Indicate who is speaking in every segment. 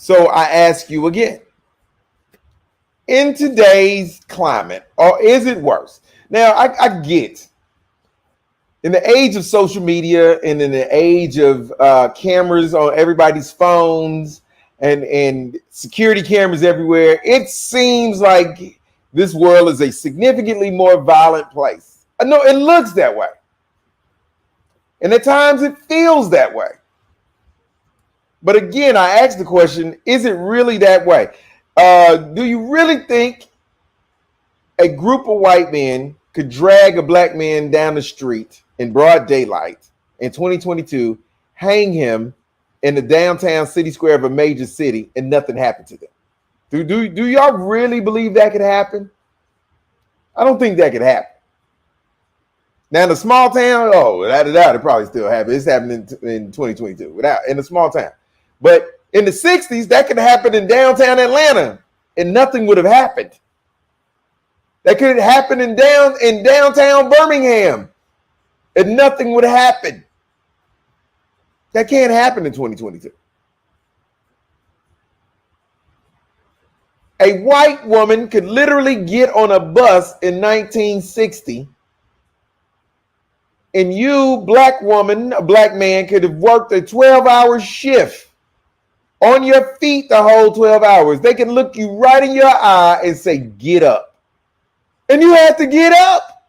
Speaker 1: So I ask you again, in today's climate, or is it worse? Now, I get in the age of social media and in the age of cameras on everybody's phones and security cameras everywhere, it seems like this world is a significantly more violent place. I know it looks that way. And at times it feels that way. But again, I ask the question, is it really that way? Do you really think a group of white men could drag a black man down the street in broad daylight in 2022, hang him in the downtown city square of a major city, and nothing happened to them? Do y'all really believe that could happen? I don't think that could happen. Now, in a small town, it probably still happen. It's happening in 2022 in a small town. But in the 60s, that could happen in downtown Atlanta, and nothing would have happened. That could happen in downtown Birmingham, and nothing would happen. That can't happen in 2022. A white woman could literally get on a bus in 1960, and you, black woman, a black man, could have worked a 12-hour shift on your feet the whole 12 hours. They can look you right in your eye and say, get up. And you have to get up.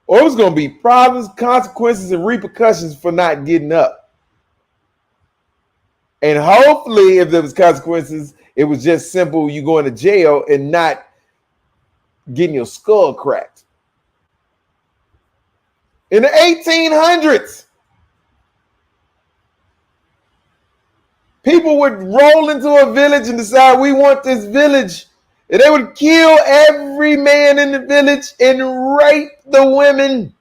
Speaker 1: Or it was going to be problems, consequences, and repercussions for not getting up. And hopefully, if there was consequences, it was just simple, you going to jail and not getting your skull cracked. In the 1800s, people would roll into a village and decide, we want this village. And they would kill every man in the village and rape the women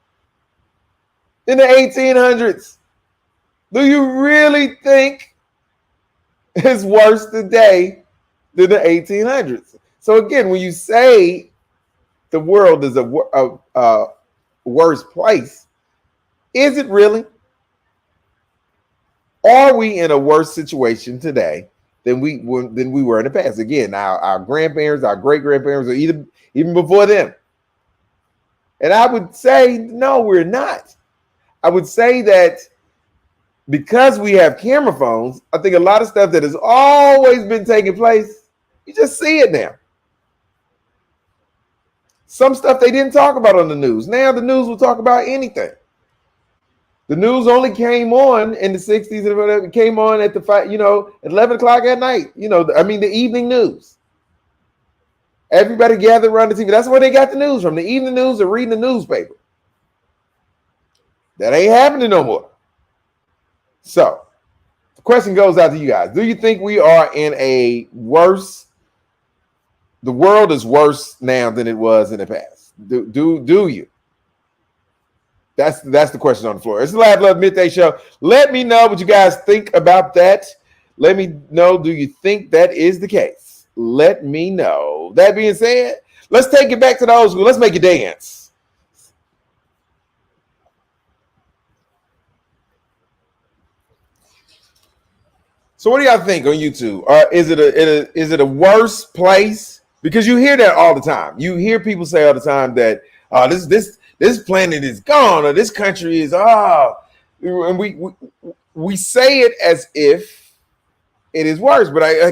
Speaker 1: in the 1800s. Do you really think it's worse today than the 1800s? So again, when you say the world is a worse place, is it really? Are we in a worse situation today than we were in the past? Again, our grandparents, our great-grandparents, or even before them. And I would say, no, we're not. I would say that because we have camera phones, I think a lot of stuff that has always been taking place, you just see it now. Some stuff they didn't talk about on the news. Now the news will talk about anything. The news only came on in the 60s and whatever. It came on at at 11 o'clock at night. The evening news. Everybody gathered around the TV. That's where they got the news from. The evening news or reading the newspaper. That ain't happening no more. So the question goes out to you guys. Do you think we are in the world is worse now than it was in the past? Do you? That's the question on the floor. It's the Laugh Love Midday Show. Let me know what you guys think about that. Let me know, do you think that is the case? Let me know. That being said, let's take it back to the old school. Let's make it dance. So what do y'all think on YouTube? Is it a worse place? Because you hear that all the time. You hear people say all the time that this planet is gone, or this country is and we say it as if it is worse. But I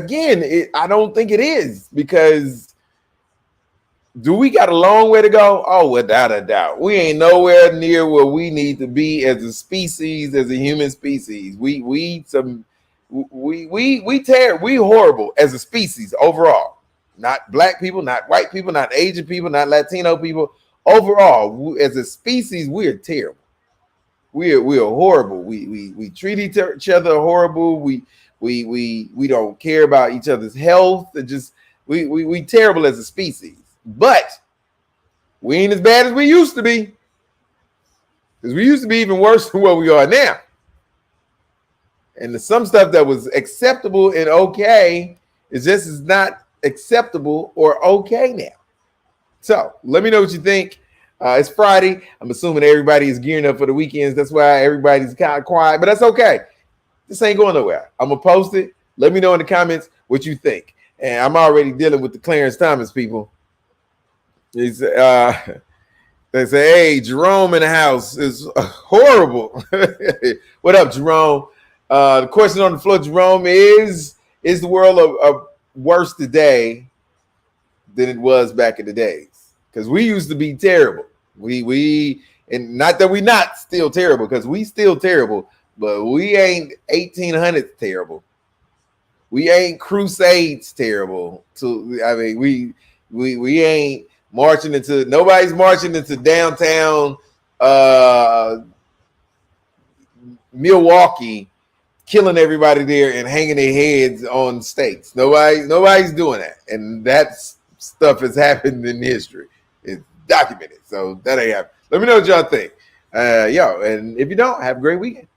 Speaker 1: don't think it is, because do we got a long way to go? Oh, without a doubt, we ain't nowhere near where we need to be as a species, as a human species. We horrible as a species overall. Not black people, not white people, not Asian people, not Latino people. Overall, as a species, we are terrible. We are horrible. We treat each other horrible. We don't care about each other's health. We terrible as a species. But we ain't as bad as we used to be. Because we used to be even worse than what we are now. And some stuff that was acceptable and okay is not acceptable or okay now. So let me know what you think. It's Friday. I'm assuming everybody is gearing up for the weekends. That's why everybody's kind of quiet, but that's okay. This ain't going nowhere. I'm going to post it. Let me know in the comments what you think. And I'm already dealing with the Clarence Thomas people. They say, hey, Jerome in the house is horrible. What up, Jerome? The question on the floor, Jerome, is the world worse today than it was back in the days? Because we used to be terrible. And not that we not still terrible, because we still terrible, but we ain't 1800s terrible. We ain't Crusades terrible. We ain't marching into, nobody's marching into downtown Milwaukee, killing everybody there and hanging their heads on stakes. Nobody's doing that. And that stuff has happened in history. It's documented. So that ain't happening. Let me know what y'all think. And if you don't, have a great weekend.